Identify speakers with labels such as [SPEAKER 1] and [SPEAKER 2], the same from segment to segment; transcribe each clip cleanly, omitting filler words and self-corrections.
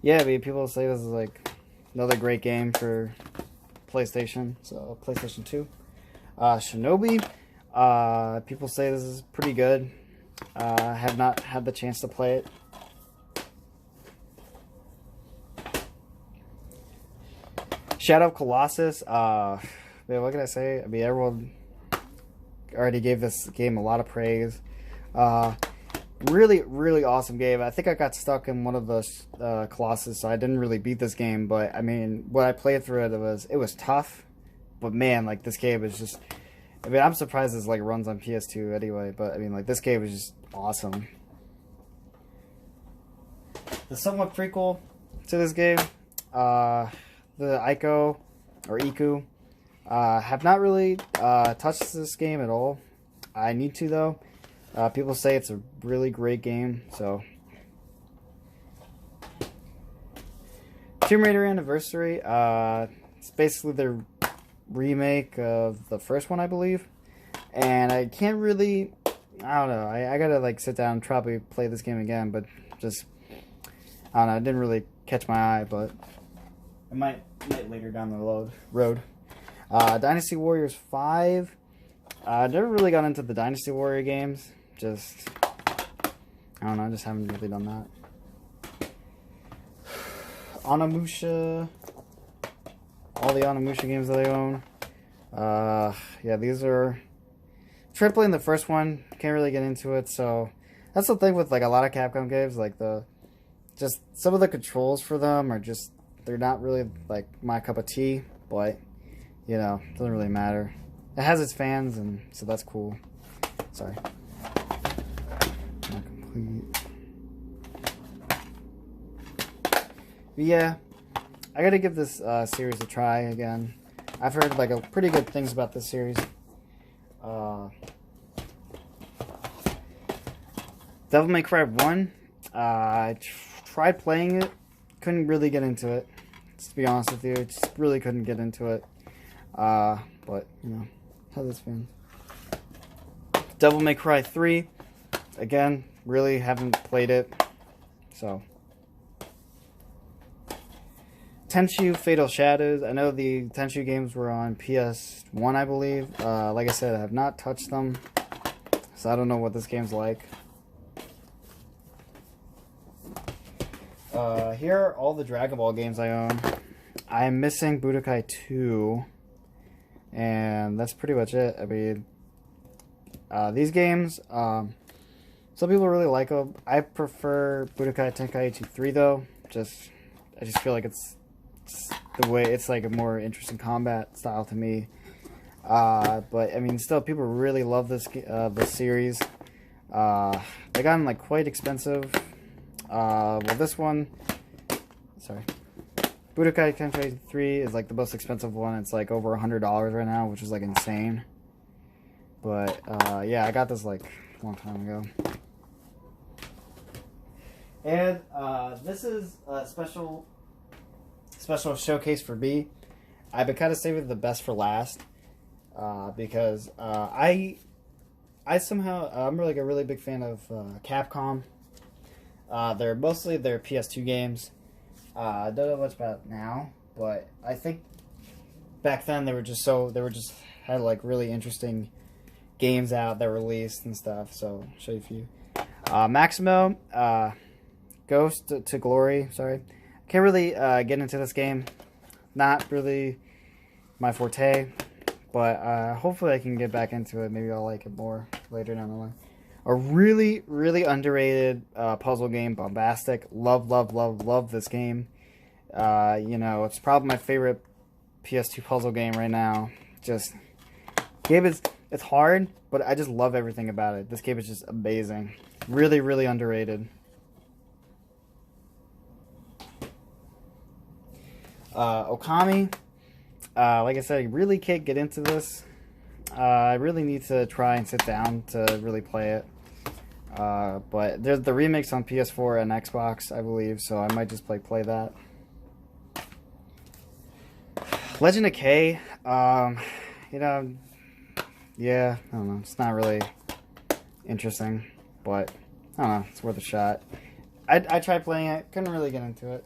[SPEAKER 1] yeah, I mean, people say this is like another great game for PlayStation. So PlayStation 2. Shinobi. People say this is pretty good. Have not had the chance to play it. Shadow of Colossus. Man, what can I say? I mean, everyone already gave this game a lot of praise. Really, really awesome game. I think I got stuck in one of the Colossus, so I didn't really beat this game. But I mean, when I played through it, it was tough. But man, like this game is just. I mean, I'm surprised this like runs on PS2 anyway. But I mean, like this game is just awesome. The somewhat prequel to this game, the Ico or Iku, have not really touched this game at all. I need to though. People say it's a really great game, so. Tomb Raider Anniversary, it's basically the remake of the first one, I believe. And I can't really, I don't know, I gotta like sit down and probably play this game again, but just, I don't know, it didn't really catch my eye, but it might later down the road. Dynasty Warriors 5, I never really got into the Dynasty Warrior games. Just, I don't know, I just haven't really done that. Onimusha, all the Onimusha games that I own. Yeah, these are, tried playing the first one, can't really get into it, so that's the thing with like a lot of Capcom games, like just some of the controls for them are just, they're not really like my cup of tea, but, you know, it doesn't really matter. It has its fans, and so that's cool. Sorry. Not complete. But yeah, I gotta give this series a try again. I've heard like pretty good things about this series. Devil May Cry 1. I tried playing it, couldn't really get into it. Just to be honest with you, just really couldn't get into it. But you know, how this been? Devil May Cry 3. Again, really haven't played it, so. Tenchu Fatal Shadows. I know the Tenchu games were on PS1, I believe. Like I said, I have not touched them, so I don't know what this game's like. Here are all the Dragon Ball games I own. I'm missing Budokai 2, and that's pretty much it. I mean, these games, some people really like them. I prefer Budokai Tenkaichi 3 though. I just feel like it's the way it's like a more interesting combat style to me. But I mean, still, people really love this series. They got them like quite expensive. Well, this one, sorry, Budokai Tenkaichi 3 is like the most expensive one. It's like over $100 right now, which is like insane. But yeah, I got this like a long time ago. And this is a special showcase for me. I've been kind of saving the best for last because I'm like a really big fan of Capcom. They're mostly their PS2 games. I don't know much about it now, but I think back then they just had like really interesting games out that were released and stuff. So I'll show you a few. Maximo, Ghost to Glory. Sorry, can't really get into this game. Not really my forte, but hopefully I can get back into it. Maybe I'll like it more later down the line. A really, really underrated puzzle game, Bombastic. Love this game. You know, it's probably my favorite PS2 puzzle game right now. It's hard, but I just love everything about it. This game is just amazing. Really, really underrated. Okami. Like I said, I really can't get into this. I really need to try and sit down to really play it. But there's the remakes on PS4 and Xbox, I believe, so I might just play that. Legend of K, you know, yeah, I don't know, it's not really interesting, but I don't know, it's worth a shot. I tried playing it, couldn't really get into it.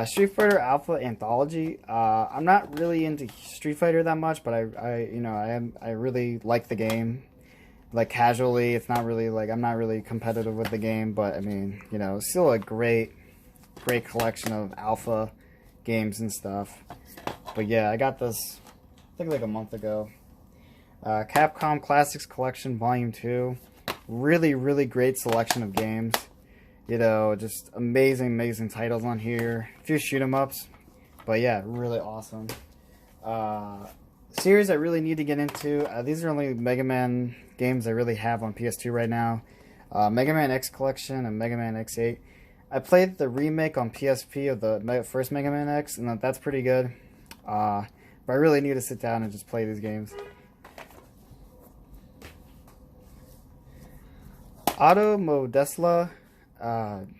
[SPEAKER 1] Street Fighter Alpha Anthology. I'm not really into Street Fighter that much, but I really like the game. Like casually, it's not really like I'm not really competitive with the game, but I mean, still a great collection of Alpha games and stuff. But yeah, I got this I think like a month ago. Capcom Classics Collection Volume 2. Really great selection of games. Just amazing titles on here. A few shoot 'em ups. But yeah, really awesome. Series I really need to get into. These are only Mega Man games I really have on PS2 right now. Mega Man X Collection and Mega Man X8. I played the remake on PSP of the first Mega Man X, and that's pretty good. But I really need to sit down and just play these games. Auto Modesla. I'm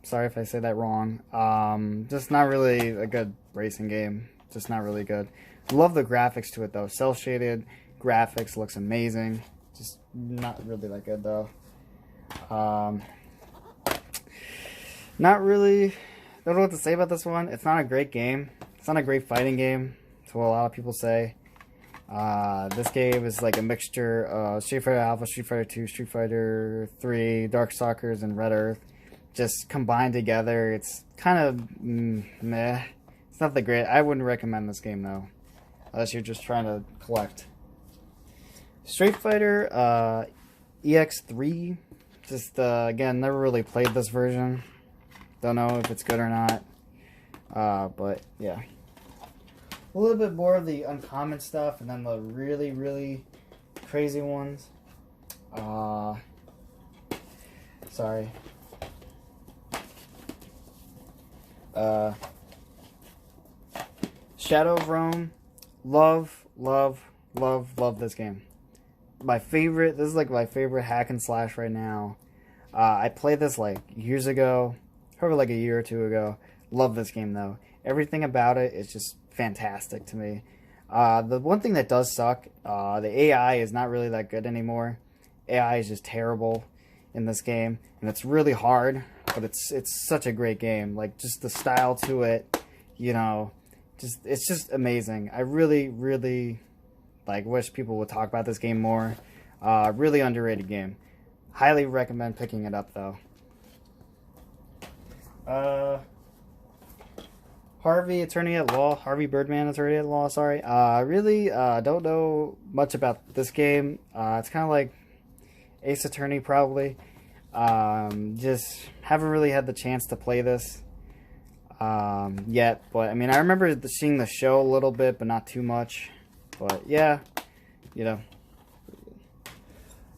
[SPEAKER 1] sorry if I say that wrong. Just not really a good racing game. Just not really good. Love the graphics to it though. Cell shaded graphics, looks amazing. Just not really that good though. Not really. Don't know what to say about this one. It's not a great game. It's not a great fighting game. That's what a lot of people say. This game is like a mixture of Street Fighter Alpha, Street Fighter 2, Street Fighter 3, Darkstalkers, and Red Earth. Just combined together. It's kind of meh. It's not that great. I wouldn't recommend this game though, unless you're just trying to collect. Street Fighter EX3. Just again, never really played this version. Don't know if it's good or not. But yeah. A little bit more of the uncommon stuff, and then the really crazy ones. Sorry. Shadow of Rome. Love this game. My favorite. This is like my favorite hack and slash right now. I played this like years ago, probably like a year or two ago. Love this game though. Everything about it is just fantastic to me. The one thing that does suck, the AI is not really that good anymore. AI is just terrible in this game, and it's really hard, but it's such a great game. Like just the style to it, it's just amazing. I really like wish people would talk about this game more. Really underrated game. Highly recommend picking it up though. Harvey Birdman Attorney at Law, sorry. Really don't know much about this game. It's kind of like Ace Attorney probably. Just haven't really had the chance to play this yet. But I mean, I remember seeing the show a little bit, but not too much. But yeah,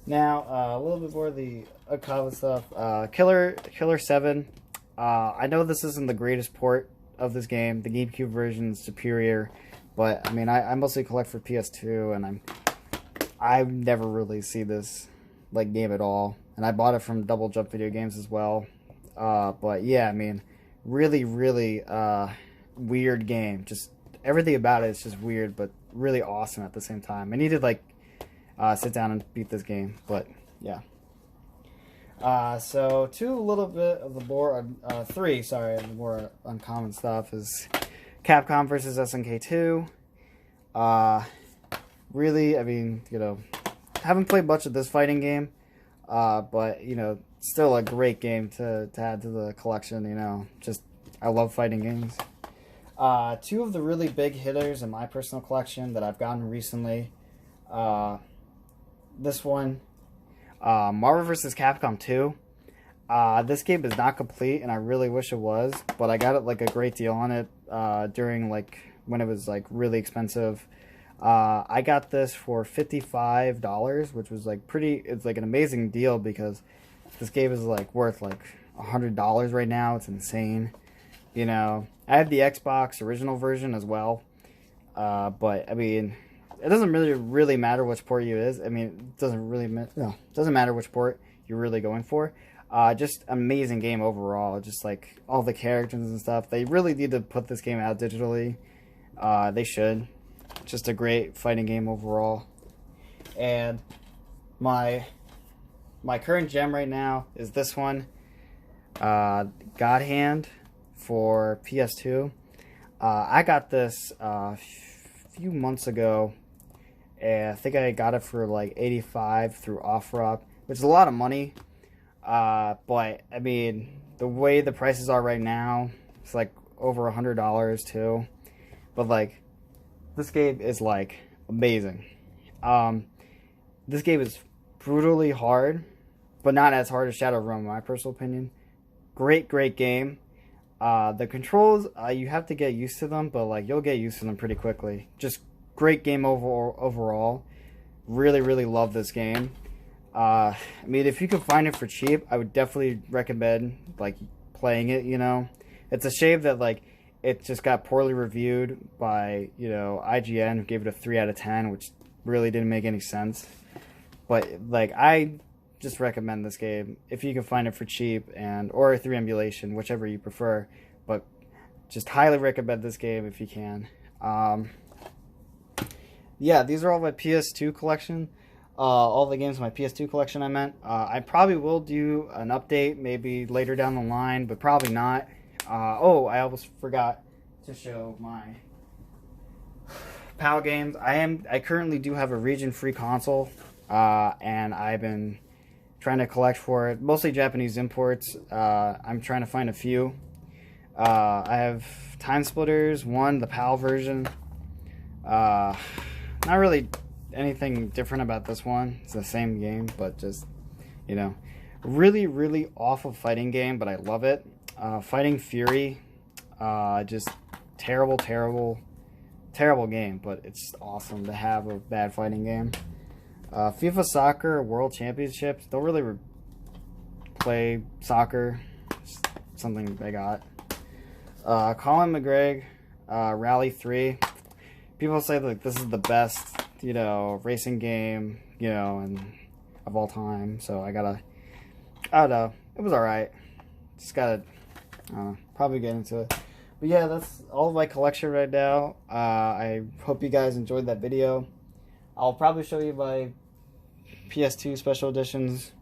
[SPEAKER 1] Now, a little bit more of the uncommon stuff. Killer 7. I know this isn't the greatest port of this game. The GameCube version is superior, but I mean, I mostly collect for PS2, and I've never really seen this like game at all. And I bought it from Double Jump Video Games as well. But yeah, I mean, really weird game. Just everything about it is just weird, but really awesome at the same time. I need to like sit down and beat this game, but yeah. So a little bit of the more the more uncommon stuff is Capcom versus SNK 2. Really, I mean, haven't played much of this fighting game, but still a great game to add to the collection. Just I love fighting games. Two of the really big hitters in my personal collection that I've gotten recently. This one. Marvel vs. Capcom 2. This game is not complete, and I really wish it was, but I got it like a great deal on it during like when it was like really expensive. I got this for $55, which was like it's like an amazing deal because this game is like worth like $100 right now. It's insane. I have the Xbox original version as well, but I mean, it doesn't really matter which port you is. I mean, it doesn't matter which port you're really going for. Just amazing game overall. Just like all the characters and stuff. They really need to put this game out digitally. They should. Just a great fighting game overall. And my current gem right now is this one. God Hand. for PS2. I got this a few months ago, and I think I got it for like 85 through OfferUp, which is a lot of money. But I mean, the way the prices are right now, it's like over $100 too. But like, this game is like amazing. This game is brutally hard, but not as hard as Shadowrun, in my personal opinion. Great game. The controls, you have to get used to them, but like you'll get used to them pretty quickly. Just great game overall. Really love this game. I mean, if you can find it for cheap, I would definitely recommend like playing it. You know, it's a shame that like it just got poorly reviewed by, you know, IGN, who gave it a 3 out of 10, which really didn't make any sense. But like, I just recommend this game if you can find it for cheap, and or through emulation, whichever you prefer. But just highly recommend this game if you can. Yeah, these are all my PS2 collection. All the games in my PS2 collection, I meant. I probably will do an update maybe later down the line, but probably not. Oh, I almost forgot to show my PAL games. I currently do have a region-free console, and I've been trying to collect for it. Mostly Japanese imports. I'm trying to find a few. I have Time Splitters 1, the PAL version. Not really anything different about this one. It's the same game, but just, you know, really awful fighting game, but I love it. Fighting Fury, just terrible game, but it's awesome to have a bad fighting game. FIFA Soccer World Championships. Don't really play soccer. It's something I got. Colin McGregor, Rally 3. People say like this is the best, you know, racing game, you know, and of all time. So I don't know. It was alright. Just gotta, probably get into it. But yeah, that's all of my collection right now. I hope you guys enjoyed that video. I'll probably show you my PS2 special editions.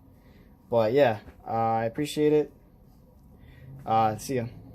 [SPEAKER 1] But yeah, I appreciate it. See ya.